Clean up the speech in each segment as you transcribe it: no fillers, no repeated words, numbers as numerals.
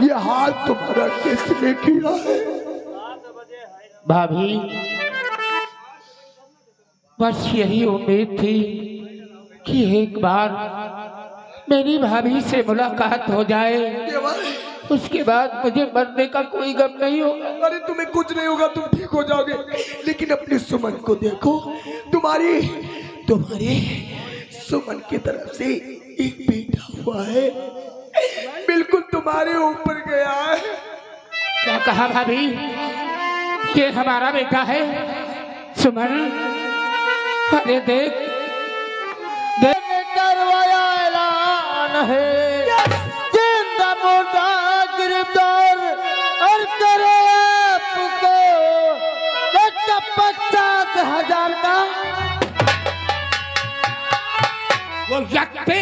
ये हाल तुम्हारा किसने किया है? भाभी, बस यही उम्मीद थी कि एक बार मेरी भाभी से मुलाकात हो जाए, उसके बाद मुझे मरने का कोई गम नहीं होगा। अरे तुम्हें कुछ नहीं होगा, तुम ठीक हो जाओगे। लेकिन अपने सुमन को देखो, तुम्हारे सुमन की तरफ से एक बेटा हुआ है, बिल्कुल तुम्हारे ऊपर गया है। क्या कहा भाभी? ये हमारा बेटा है सुमन? अरे देख करवाया ऐलान है, जिंदा मुर्दा गिरफ्तार और करे आपको 50,000 का वो यक्ते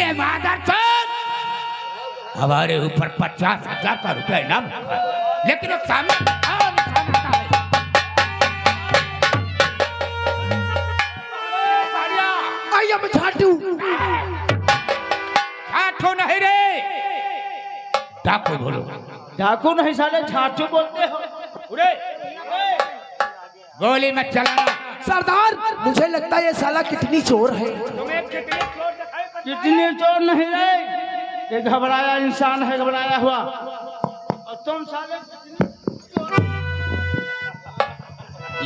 हमारे ऊपर 50,000 का रुपया इनाम रखा है, लेकिन वो सामने झाटू नहीं रे, डाकू बोलो। डाकू नहीं साले, झाटू बोलते हो। गोली मत चलाना सरदार। मुझे लगता है ये साला कितनी चोर है। कितनी चोर नहीं रे, ये घबराया इंसान है, घबराया हुआ। और तुम साले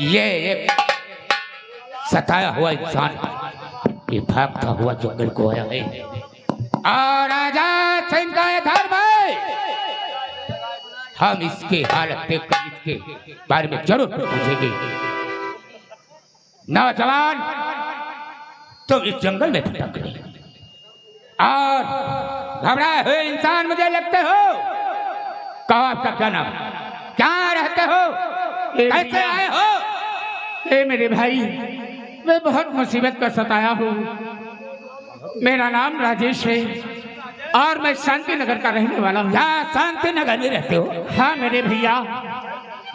ये सताया हुआ इंसान, ये भागता हुआ जंगल को आया है और आजाद सिंह का धर्म है। हम इसके हालत देखकर इसके बारे में जरूर पूछेंगे। नौजवान, तुम इस जंगल में भटक रहे और घबराए हुए इंसान मुझे लगते हो। कहो आपका क्या नाम, क्या रहते हो, कैसे आए हो? मेरे भाई, मैं बहुत मुसीबत का सताया हूँ। मेरा नाम राजेश है और मैं शांति नगर का रहने वाला हूँ। क्या शांति नगर में रहते हो? हाँ मेरे भैया,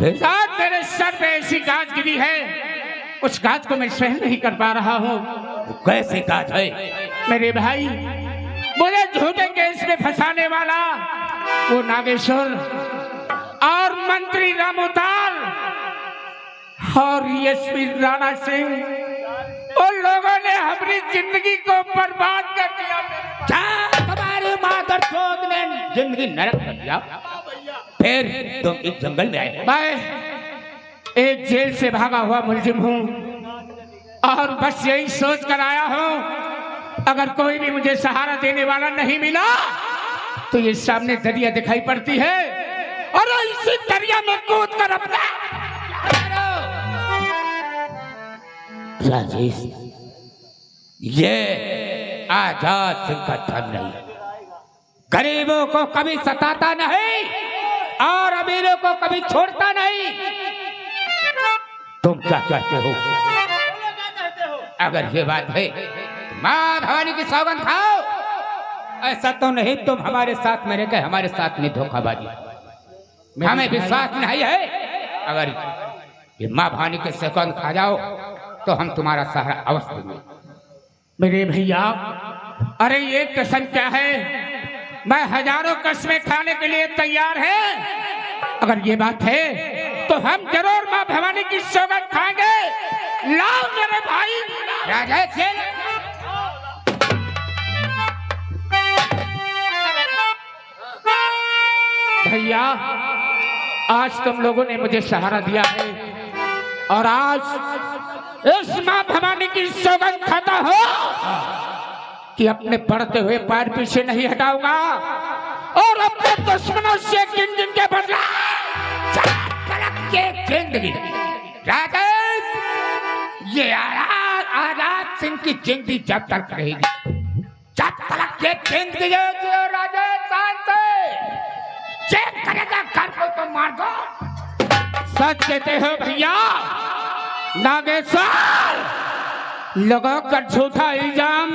साथ मेरे सर पे ऐसी गाज गिरी है, उस गाज को मैं सहन नहीं कर पा रहा हूँ। कैसी गाज है? मेरे भाई, मुझे झूठे केस में फंसाने वाला वो नागेश्वर और मंत्री रामोताल और एसपी राणा सिंह, उन लोगों ने हमारी जिंदगी को बर्बाद कर दिया। क्या तुम्हारे मादर चोद ने जिंदगी नरक कर दिया? फिर तुम इस जंगल में आए? मैं एक जेल से भागा हुआ मुलजिम हूँ और बस यही सोच कर आया हूँ, अगर कोई भी मुझे सहारा देने वाला नहीं मिला तो ये सामने दरिया दिखाई पड़ती है और इसी दरिया में कूद कर अपना राजेश, ये आजाद सिंह का धर्म नहीं, गरीबों को कभी सताता नहीं और अमीरों को कभी छोड़ता नहीं। तुम क्या कहते हो? अगर ये बात है, माँ भवानी की सौगंध खाओ। ऐसा तो नहीं तुम हमारे साथ में रहकर हमारे साथ में धोखाबाजी, हमें विश्वास नहीं है। अगर ये माँ भवानी की सौगंध खा जाओ तो हम तुम्हारा सहारा अवश्य देंगे। मेरे भैया, अरे ये कसम क्या है, मैं हजारों कस्में खाने के लिए तैयार है। अगर ये बात है तो हम जरूर माँ भवानी की सौगंध खाएंगे। लाओ मेरे भाई राजेश। भैया, आज तुम लोगों ने मुझे सहारा दिया है और आज इस माँ भवानी की सौगंध खाता हो कि अपने बढ़ते हुए पैर पीछे नहीं हटाऊंगा और अपने दुश्मनों से गिन के बदला जिंदगी। राजेश, ये आजाद सिंह की जिंदगी जब तक रहेगी, जब तक ये जिंदगी राजेश चेक करेगा, घर को तो मार दो। सच कहते हो भैया? नागेश्वर, लगा कर झूठा इल्जाम,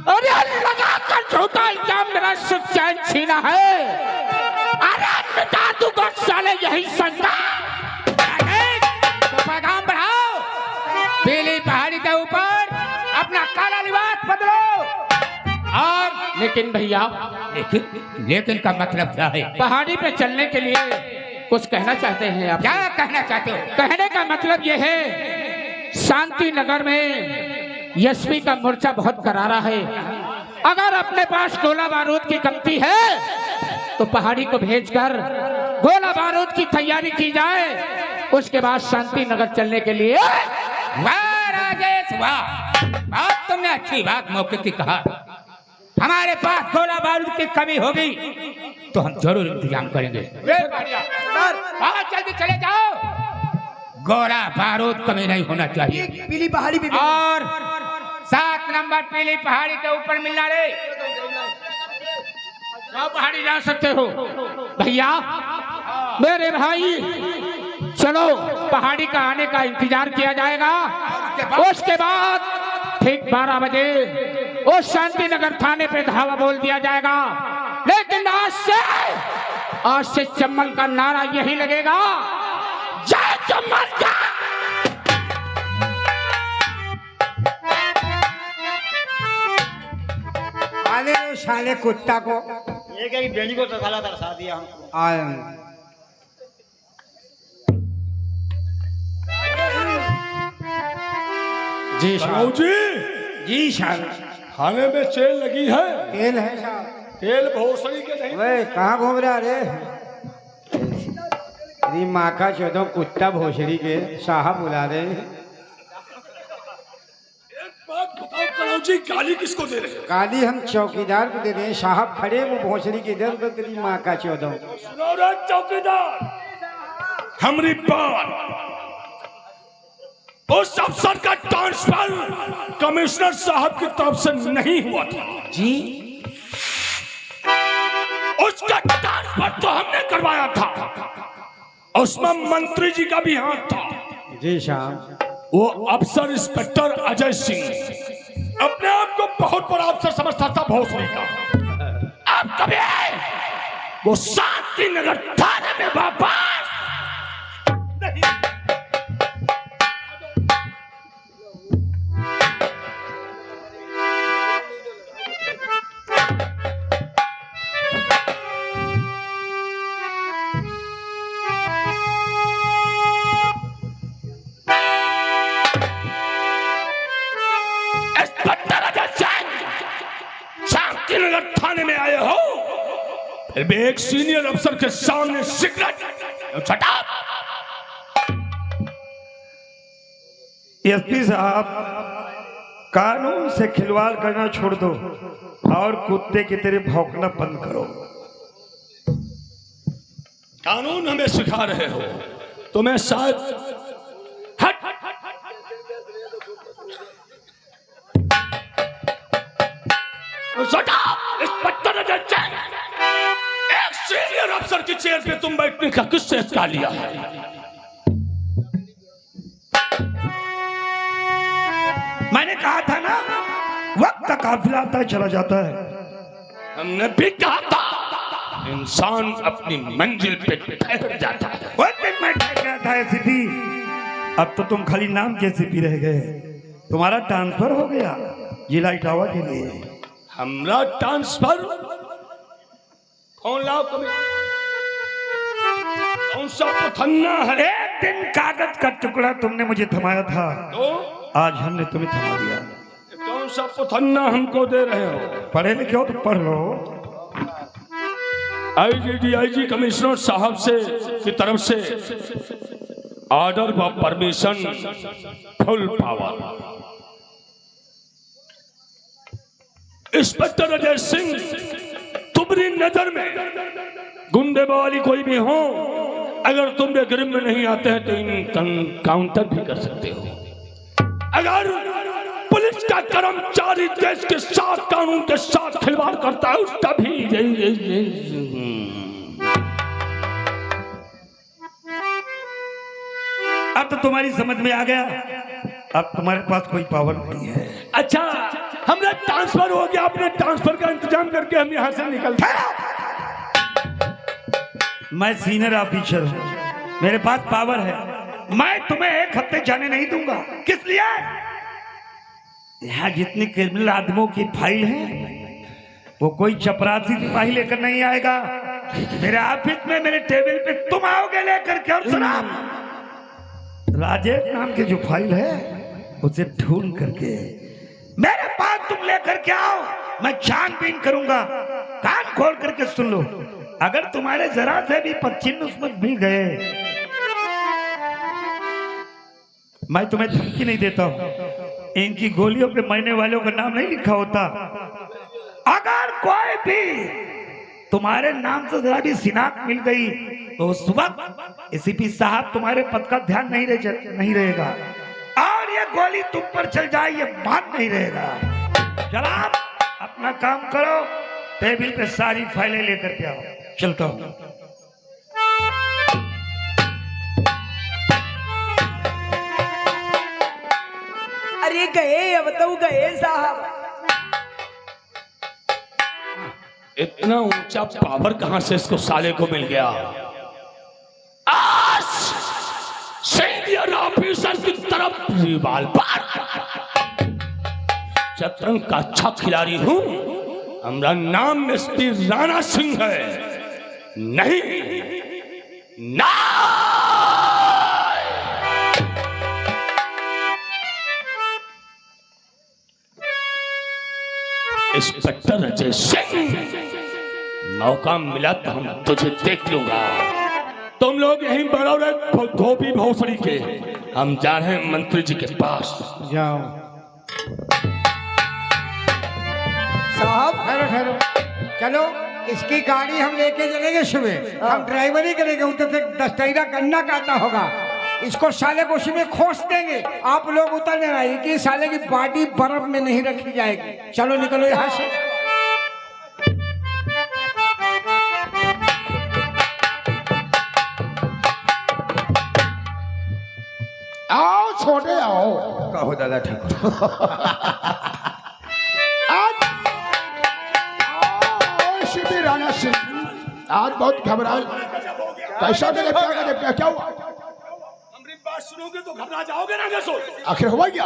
अरे लगा कर झूठा इल्जाम मेरा सुख चैन छीना है। अरे मिटा दूंगा साले यही संस्था। तो पैगाम बढ़ाओ, पीली पहाड़ी के ऊपर अपना काला लिबास बदलो और लेकिन भैया, लेकिन का मतलब क्या है? पहाड़ी पे चलने के लिए कुछ कहना चाहते हैं आप? क्या कहना चाहते हो? कहने का मतलब यह है, शांति नगर में यशवी का मोर्चा बहुत करारा है। अगर अपने पास गोला बारूद की कमती है तो पहाड़ी को भेजकर गोला बारूद की तैयारी की जाए, उसके बाद शांति नगर चलने के लिए। वाह राजेश वाह, बहुत तुमने अच्छी बात मौके की कहा। हमारे पास गोला बारूद की कमी होगी तो हम जरूर इंतजाम करेंगे। बहुत जल्दी चले जाओ, गोला बारूद कमी नहीं होना चाहिए। पीली पहाड़ी पे और 7 नंबर पीली पहाड़ी के ऊपर मिलना रे। आप पहाड़ी जा सकते हो भैया। मेरे भाई चलो, पहाड़ी का आने का इंतजार किया जाएगा। उसके बाद ठीक 12 बजे उस शांति नगर थाने पे धावा बोल दिया जाएगा। लेकिन आज से चम्मल का नारा यही लगेगा, जय चम्मल जय। आने दो साले कुत्ता को। ये क्या बेड़ी को तो दर्शा दिया हमको। जी कनऊ साहब। जी, जी साहब। खाने में चेल लगी है। तेल है साहब। तेल भोसड़ी के नहीं। वे कहाँ घूम रहा रे? अरे माँ का चौदह कुत्ता भोसड़ी के साहब बुला रहे। एक बात बताओ कनऊ जी, गाली किसको दे रहे हैं? गाली हम चौकीदार को दे रहे हैं। साहब खड़े वो भोसड़ी के इधर उधर तेरी माँ का चौदह। सुनो रे चौकीदार, हमारी बात, उस अफसर का ट्रांसफर कमिश्नर साहब की तरफ से नहीं हुआ था जी। उसका ट्रांसफर तो हमने करवाया था, उसमें मंत्री जी का भी हाथ था। जी साहब। वो अफसर इंस्पेक्टर अजय सिंह अपने आप को बहुत बड़ा अफसर समझता था भोसड़ी का। अब कभी वो शांति नगर थाने में वापस नहीं। शांतिनगर थाने में आए हो, फिर भी एक सीनियर अफसर के सामने सिगरेट छटा। एसपी साहब, कानून से खिलवाड़ करना छोड़ दो और कुत्ते की तरह भौंकना बंद करो। कानून हमें सिखा रहे हो, तुम्हें शायद हट एक सीनियर अफसर की चेयर पे तुम बैठने का किससे हक लिया है? मैंने कहा था ना, वक्त का काफिला आता है चला जाता है। हमने भी कहा था, इंसान अपनी मंजिल पे ठहर जाता है। वो दिन मैं ठहर गया था एसीपी, अब तो तुम खाली नाम के एसीपी रह गए। तुम्हारा ट्रांसफर हो गया जिला इटावा के लिए। हमरा ट्रांसफर? फोन लाओ कभी। कौन सा पथन्ना है? एक दिन कागज का टुकड़ा तुमने मुझे थमाया था, तो आज हमने तुम्हें थमा दिया। कौन सा पथन्ना हमको दे रहे हो? पढ़े लिखे हो तो पढ़ लो। आईजी कमिश्नर साहब से की तरफ से ऑर्डर व permission, full power. Inspector Ajay Singh, तुम्हारी नजर में गुंडे वाली कोई भी हो, अगर तुम गिरम में नहीं आते हैं तो इन काउंटर भी कर सकते हो। अगर पुलिस का कर्मचारी देश के साथ, कानून के साथ खिलवाड़ करता है, उसका भी अब तो तुम्हारी समझ में आ गया, अब तुम्हारे पास कोई पावर नहीं है। अच्छा, हमने ट्रांसफर हो गया, अपने ट्रांसफर का इंतजाम करके हम यहाँ से निकलते हैं। मैं सीनियर ऑफिसर हूँ, मेरे पास पावर है। मैं तुम्हें एक हफ्ते जाने नहीं दूंगा। किस लिए? यहाँ जितनी क्रिमिनल आदमियों की फाइल है वो कोई चपरासी सिपाही लेकर नहीं आएगा। मेरे ऑफिस में मेरे टेबल पे तुम आओगे लेकर के, और सुना, राजेश नाम की जो फाइल है उसे ढूंढ करके मेरे पास तुम लेकर के आओ। मैं छानबीन करूंगा। कान खोल करके सुन लो, अगर तुम्हारे जरा से भी पच्चीस उसमें मिल गए, मैं तुम्हें धमकी नहीं देता हूं, इनकी गोलियों पे मरने वालों का नाम नहीं लिखा होता। अगर कोई भी तुम्हारे नाम से जरा भी शिनाख्त मिल गई तो उस वक्त एसीपी साहब तुम्हारे पद का ध्यान नहीं रहेगा, और ये गोली तुम पर चल जाए ये बात नहीं रहेगा। जनाब अपना काम करो, टेबल पे सारी फाइलें लेकर के आओ। चलता हूं। अरे गए, अब तो गए साहब। इतना ऊंचा पावर कहां से इसको साले को मिल गया? आज सीनियर ऑफिसर की तरफ रिवॉल्वर, शतरंज का अच्छा खिलाड़ी हूं। हमारा नाम एसपी राणा सिंह है। नहीं ना, इंस्पेक्टर अजय सिंह, मौका मिला तो हम तुझे देख लूंगा। तुम लोग यहीं बड़ो रहे धोबी भोसड़ी के, हम जा रहे हैं मंत्री जी के पास। जाओ साहब ठहरो ठहरो, चलो इसकी गाड़ी हम लेके चलेंगे सुबह। हम ड्राइवर ही करेंगे, उधर से दस्तैरा करना कहता होगा। इसको साले को उसमें खोस देंगे। आप लोग उतरने आइए कि साले की बॉडी बर्फ में नहीं रखी जाएगी। चलो निकलो यहाँ से। आओ छोटे आओ। कहो दादा ठाकुर। आज श्री राणा सिंह आज बहुत घबराए। कैसा क्या हुआ? हमारी बात सुनोगे तो घबरा जाओगे ना। कैसो आखिर हुआ क्या?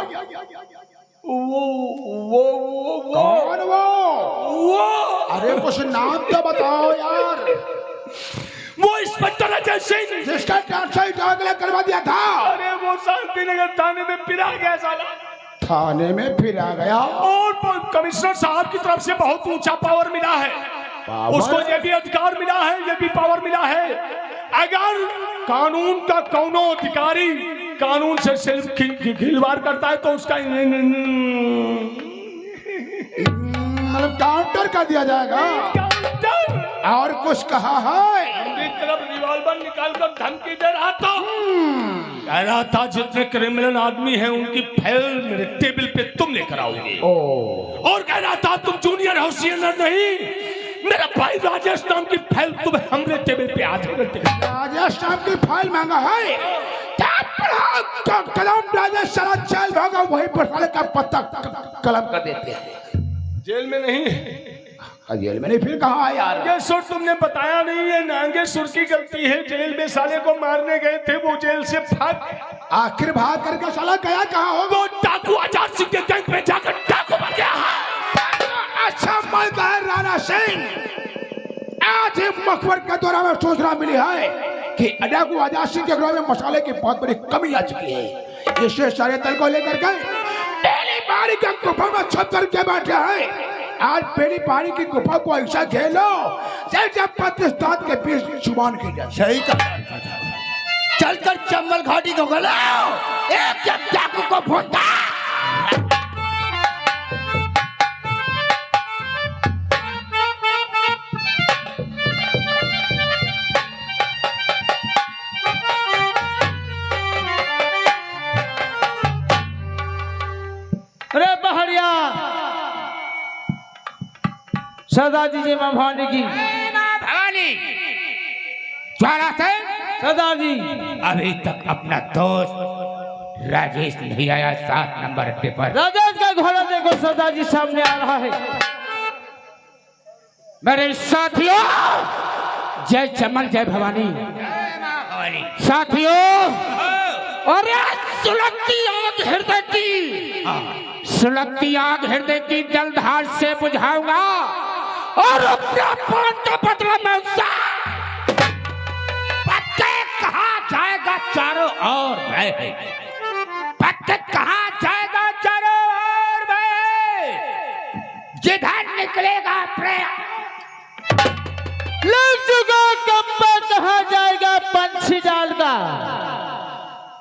कौन वो? अरे कुछ नाम तो बताओ यार। वो इंस्पेक्टर अजय सिंह, जिसका ट्रांसफर करवा दिया था। अरे वो शांति नगर थाने में फिरा गया साला। थाने में फिरा गया? और कमिश्नर साहब की तरफ से बहुत ऊंचा पावर मिला है। उसको ये भी अधिकार मिला है, ये भी पावर मिला है। अगर कानून का कौनो अधिकारी कानून से सिर्फ खिलवाड़ करता है तो उसका मतलब काउंटर कर दिया जाएगा। और कुछ कहा है? मेरी तरफ रिवॉल्वर निकालकर धमकी दे रहा था। कह रहा था जितने क्रिमिनल आदमी हैं उनकी फाइल मेरे टेबल पे तुम लेकर आओगे। और कह रहा था तुम जूनियर हो सीनियर नहीं, मेरा भाई राजेश नाम की फाइल तुम्हें हमरे टेबल पे आधे घंटे। राजेश नाम की फाइल मांगा है? कलम राजेश सारा जेल भागा, वही पर साले का पत्ता कलम कर देते हैं। जेल में नहीं, जेल में नहीं, फिर कहाँ है यार? ये सुर तुमने बताया नहीं है। नांगे सुर की गलती है। जेल में साले को मारने गए थे, वो जेल से भाग। आखिर भाग करके साला गया कहाँ होगा? वो डाकू आजाद सिंह के गैंग में जाकर डाकू बन गया। अच्छा मर गया राणा सिंह। आज ही मकबर के दौरान में सूचना मिली है कि डाकू आजाद सिंह के गृह में मसाले की बहुत बड़ी कमी आ चुकी है। इससे सारे दल को लेकर गए पहली बारी के गुफा में छप करके बैठे हैं। आज पहली पानी की गुफा को ऐसा घेरो जैसे पाकिस्तान के बीच जुबान की जाए। सही कहा। चलकर चंबल घाटी को गलाओ, एक चाकू को फूटा। अरे पहाड़िया सदा जी माँ भवानी की। भवानी ज्वाला से सदा जी अभी तक अपना दोस्त राजेश नहीं आया 7 नंबर अड्डे पर। राजेश का घोड़ा देखो सदा जी सामने आ रहा है। मेरे साथियों, जय चमन जय भवानी। साथियों, अरे सुलगती आग हृदय की, सुलगती आग हृदय की जलधार से बुझाऊंगा और अपना प्राण का बदला मैं उससे पक्के कहा जाएगा चारों ओर भय है, पक्के कहा जाएगा चारों ओर भय, जिधर निकलेगा प्रेम लग चुका कंपा कहा जाएगा पंछी डाल का,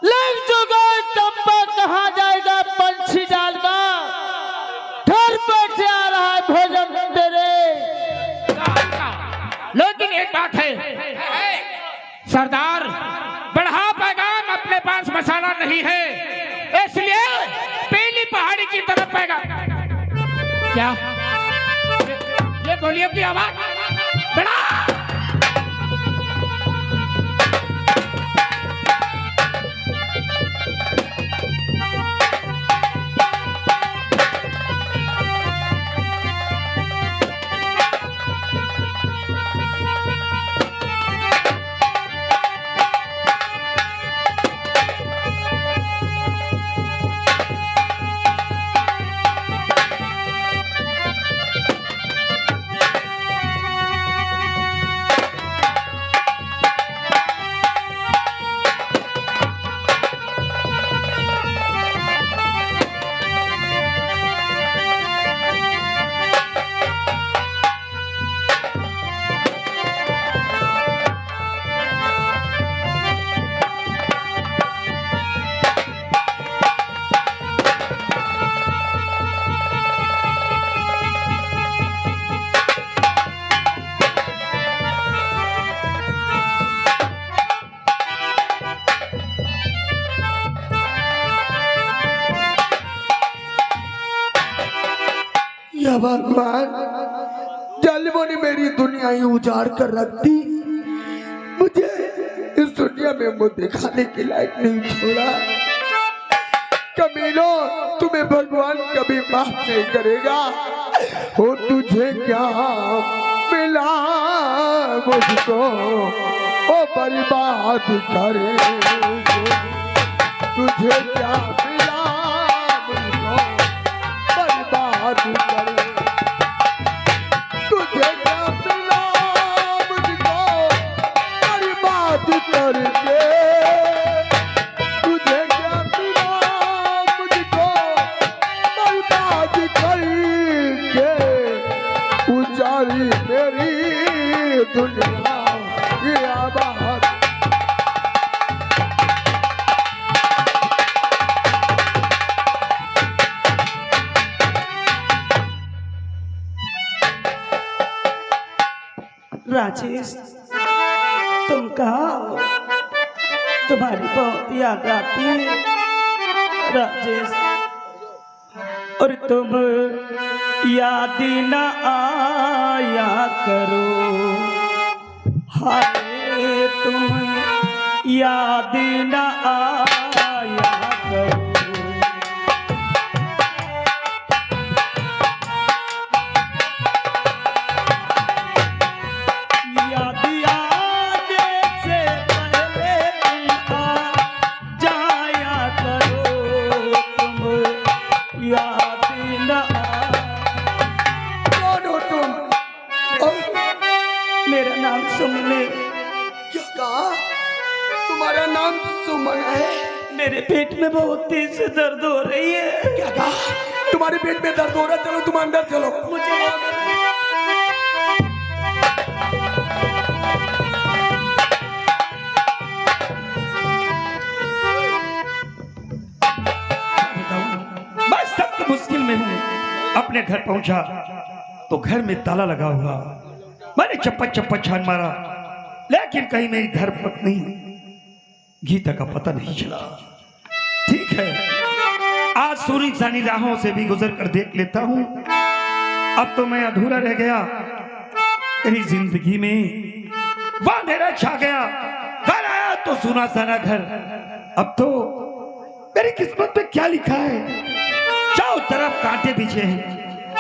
लग चुका कंपा कहा जाएगा पंछी डाल का, घर पर से आ रहा है भोजन तेरे। लेकिन एक बात है सरदार, बढ़ा पैगाम, अपने पास मसाला नहीं है, इसलिए पीली पहाड़ी की तरफ पैगाम। क्या ये गोलियों की आवाज बढ़ा? या भगवान, जालिमों ने मेरी दुनिया ही उजाड़ कर रख दी, मुझे इस दुनिया में मुंह दिखाने के लायक नहीं छोड़ा। कमीनों, तुम्हें भगवान कभी माफ नहीं करेगा। हो तुझे क्या मिला मुझको, ओ बर्बाद करे, तुझे क्या मिला मुझको, बर्बाद करे, तुझे क्या मिला मुझको, बर्बाद करके, तुझे क्या मिला मुझको, बर्बाद करके, उजाड़ी मेरी दुनिया ये आबाद। राजेश, तुम कहाँ हो? तुम्हारी बहुत याद आती है राजेश, और तुम याद न आया करो, हाय तुम याद न आया करो। मेरा नाम सुमन है। क्या कहा? तुम्हारा नाम सुमन है? मेरे पेट में बहुत तेज से दर्द हो रही है। क्या कहा? तुम्हारे पेट में दर्द हो रहा है? चलो तुम अंदर चलो। मुझे मैं सख्त मुश्किल में हूँ। अपने घर पहुंचा तो घर में ताला लगा हुआ। मैंने चप्पा चप्पा छान मारा, लेकिन कहीं मेरी धर्मपत्नी गीता का पता नहीं चला। ठीक है, आज सूरी सानी राहों से भी गुजर कर देख लेता हूँ। अब तो मैं अधूरा रह गया। मेरी जिंदगी में वह अंधेरा छा गया। घर आया तो सुना सारा घर। अब तो मेरी किस्मत में क्या लिखा है? चारों तरफ कांटे बिछे हैं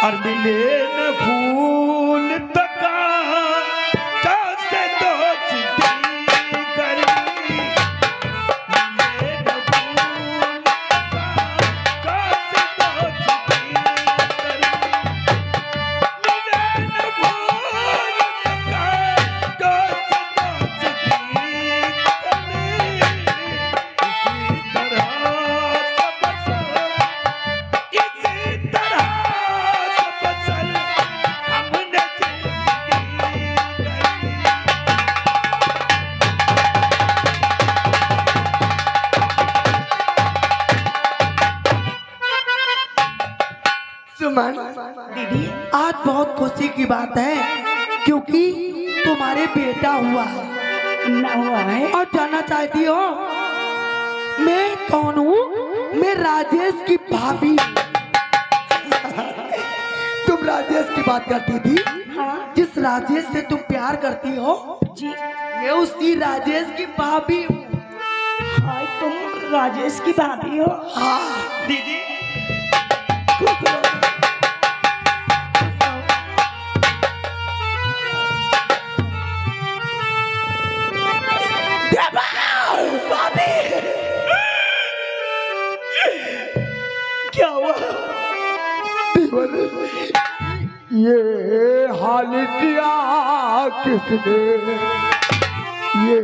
और मिले न फूल तका से दोस्ती करनी। मिले न फूल तका से दोस्ती करनी। मिले न फूल बात है, क्योंकि तुम्हारे बेटा हुआ है ना हुआ है। और जानना चाहती हो मैं कौन हूँ? मैं राजेश की भाभी। तुम राजेश की बात करती थी। हाँ जिस राजेश से तुम प्यार करती हो जी। मैं उसी राजेश की भाभी हूँ। हाय तुम राजेश की भाभी हो? हाँ दीदी क्या हुआ? ये हाल किया किसने, ये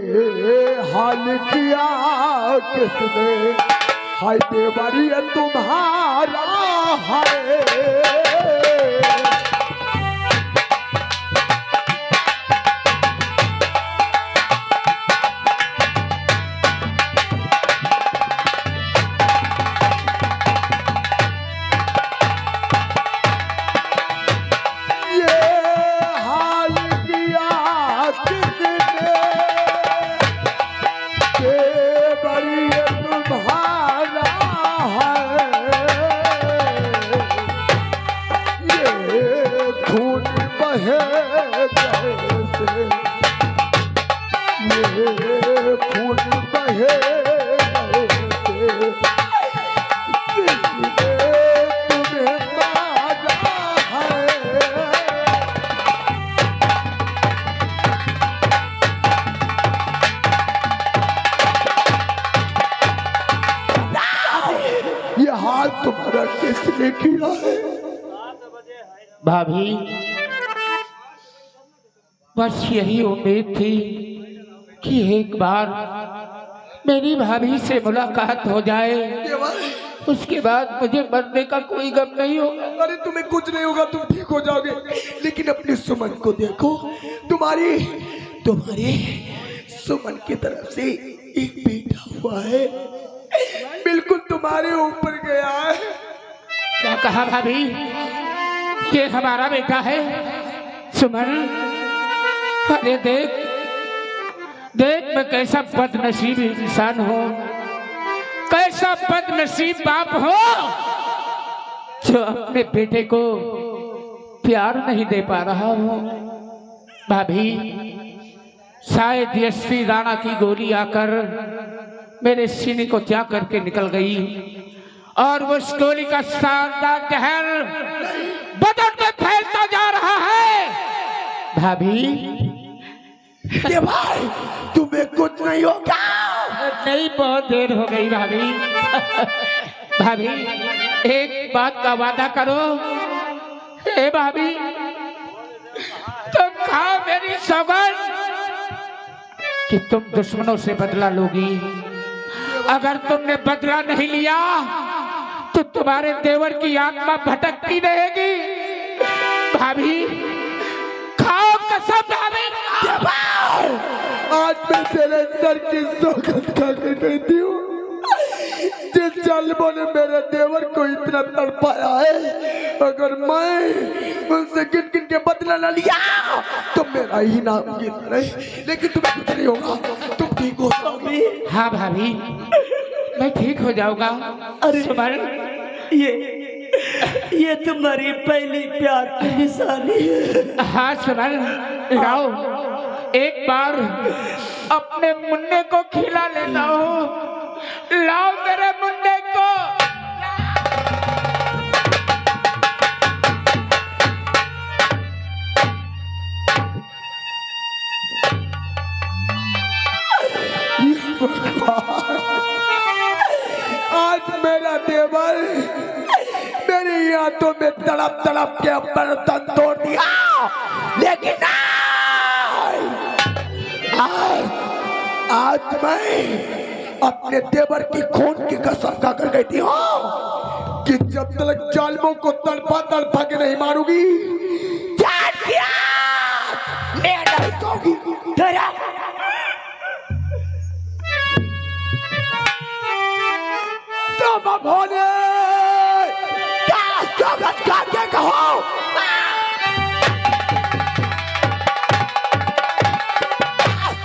हाल किया किसने, हाय देवरी तुम्हारा है। तुम्हारा किसने किया है? भाभी बस यही उम्मीद थी कि एक बार मेरी भाभी से मुलाकात हो जाए, उसके बाद मुझे मरने का कोई गम नहीं होगा। अरे तुम्हें कुछ नहीं होगा, तुम ठीक हो जाओगे। लेकिन अपने सुमन को देखो, तुम्हारे सुमन की तरफ से एक बेटा हुआ है, बिल्कुल तुम्हारे ऊपर गया है। क्या कहा भाभी? ये हमारा बेटा है सुमन? अरे देख देख मैं कैसा बदनसीब इंसान हूँ, कैसा बदनसीब बाप हो जो अपने बेटे को प्यार नहीं दे पा रहा हूँ। भाभी शायद ये श्री राणा की गोली आकर मेरे सीने को त्याग करके निकल गई और उस गोली का शानदार जहर बदन में फैलता जा रहा है। भाभी ये भाई तुम्हें कुछ नहीं होगा। नहीं, बहुत देर हो गई भाभी। भाभी एक बात का वादा करो। हे भाभी तुम खाओ मेरी सौगंध कि तुम दुश्मनों से बदला लोगी। अगर तुमने बदला नहीं लिया तो तुम्हारे देवर की आत्मा भटकती रहेगी। भाभी खाओ कसम। भाभी आज मैं तेरे सर की सौगंध खा के कहती हूँ, जिस जालिमों ने मेरे देवर को इतना तड़पाया है, अगर मैं उनसे गिन गिन के बदला न लिया तो मेरा ही नाम गिन रहे। लेकिन तुम्हें कुछ नहीं होगा, तुम ठीक हो जाओगी। हाँ भाभी मैं ठीक हो जाऊंगा। अरे ये तुम्हारी पहली प्यार की निशानी है। हाँ सुमन, लाओ एक बार अपने मुन्ने को खिला लेता हूँ। लाओ मेरे मुन्ने को। आज मेरा देवर मेरी यादों में तड़प तड़प के अपना तन तोड़ दिया, लेकिन आज मैं अपने देवर की खून की कसम खाकर कहती हूँ कि जब तक जालिमों को तड़पा तड़पा के नहीं मारूंगी, मैं नहीं सोऊंगी। तुम भोले क्या स्वागत करके कहो।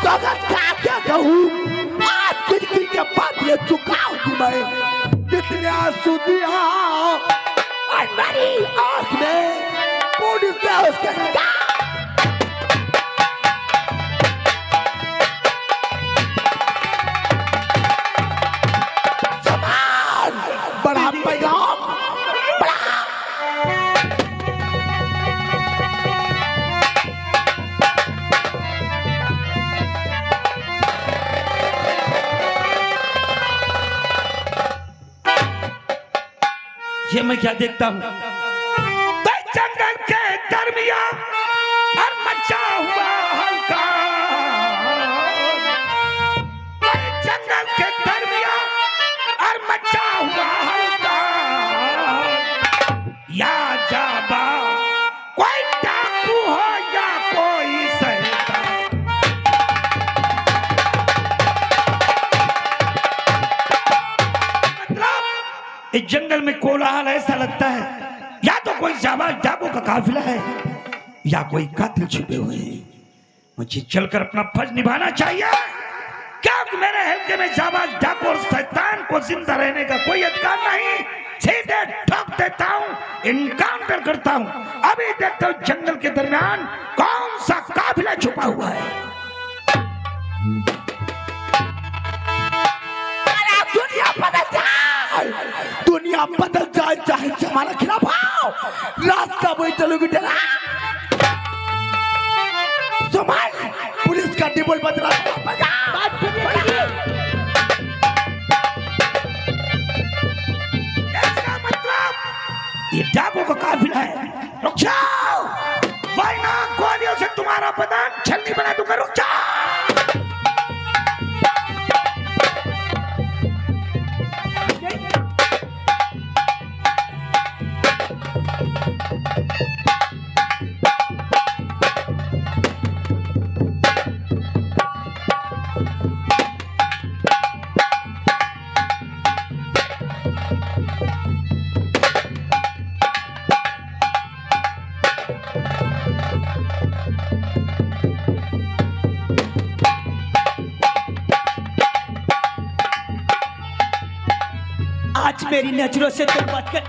तो अगर क्या कहूँ, आज किन के बात ले चुका हूँ मैं, कितने आंसू दिया और मेरी आँख में पूरी से उसके बड़ा पैगाम, बड़ा ये मैं क्या देखता हूँ, जंगल के दरमियान और मचा हुआ हल्का, जंगल के दरमियान और मचा हुआ हल्का, या जाबा कोई डाकू हो या कोई शैतान। मतलब इस जंगल में कोलाहल ऐसा लगता है या तो कोई जाबाज डाकू का काफिला है या कोई कातिल छिपे हुए हैं। मुझे चलकर अपना फर्ज निभाना चाहिए, क्योंकि मेरे हल्के में जाबाज डाकू और शैतान को जिंदा रहने का कोई अधिकार नहीं। सीधे ठोक देता हूँ, इनकाउंटर करता हूँ। अभी देखता हूँ जंगल के दरमियान कौन सा काफिला छुपा हुआ है। दुनिया बदल जाए, चाहे जमाना खिलाफ आओ, रास्ता वही चलोगे डरा। समाज पुलिस का डिबल बदला, मतलब ये डाकू का काफिला है। रुक जाओ, वरना गोलियों से तुम्हारा बदन छलनी बना दूंगा। रुक जाओ। आज मेरी नजरों से तुम बच कर।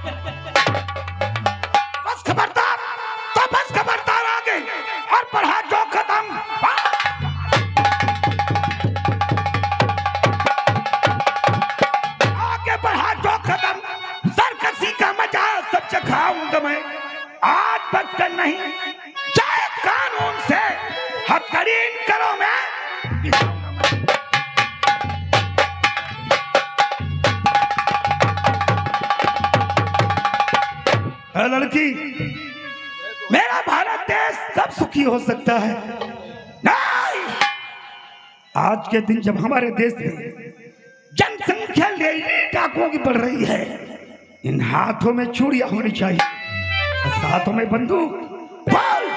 बस खबरदार, तो बस खबरदार आगे और पढ़ा जो खत्म। आगे बढ़ा जो खत्म। सरकसी का मजा सब चखाऊंगा मैं। आज बचकर नहीं, चाहे कानून से हथकड़ीन करो मैं। लड़की, मेरा भारत देश सब सुखी हो सकता है। नहीं, आज के दिन जब हमारे देश में जनसंख्या डाकुओं की बढ़ रही है, इन हाथों में चूड़ियां होनी चाहिए और हाथों में बंदूक। बोल,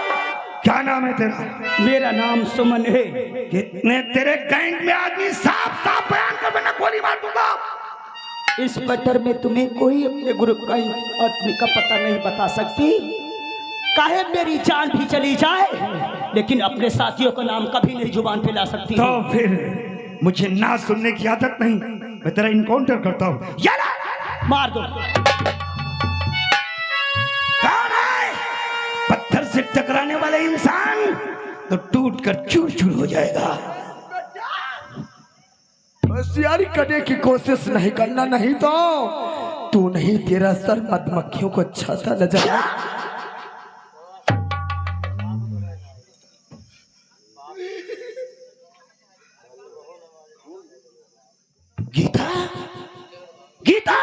क्या नाम है तेरा? मेरा नाम सुमन है। कितने तेरे गैंग में आदमी? साफ साफ बयान कर, वरना गोली मार दूंगा। इस पत्थर में तुम्हें कोई अपने ग्रुप का आदमी का पता नहीं बता सकती। काहे मेरी जान भी चली जाए, लेकिन अपने साथियों का नाम कभी नहीं जुबान पे ला सकती। तो फिर मुझे ना सुनने की आदत नहीं, मैं तेरा इनकाउंटर करता हूँ। मार दो। कौन है? पत्थर से टकराने वाले इंसान तो टूट कर चूर चूर हो जाएगा। होशियारी करने की कोशिश नहीं करना, नहीं तो तू नहीं, तेरा सर मधुमक्खियों को छाता नजर आए। गीता, गीता,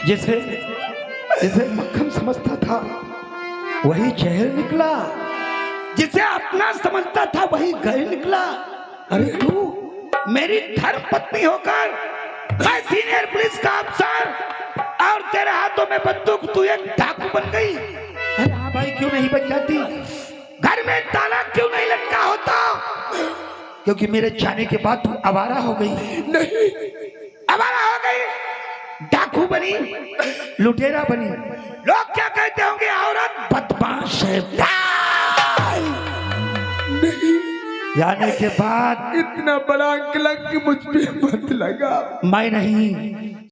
जैसे जैसे मक्खन समझता था वही जहर निकला, जिसे अपना समझता था वही घर निकला। अरे तू मेरी धर्म पत्नी होकर, मैं सीनियर पुलिस का अफसर और तेरे हाथों में बंदूक, तू एक डाकू बन गई। अरे हाँ भाई, क्यों नहीं बन जाती? घर में ताला क्यों नहीं लटका होता? क्योंकि मेरे जाने के बाद तू आवारा हो गई। नहीं, आवारा हो गई, डाकू बनी, लुटेरा बनी। लोग क्या कहते होंगे? औरत जाने के बाद इतना बड़ा अंकलक मुझ पे मत लगा। मैं नहीं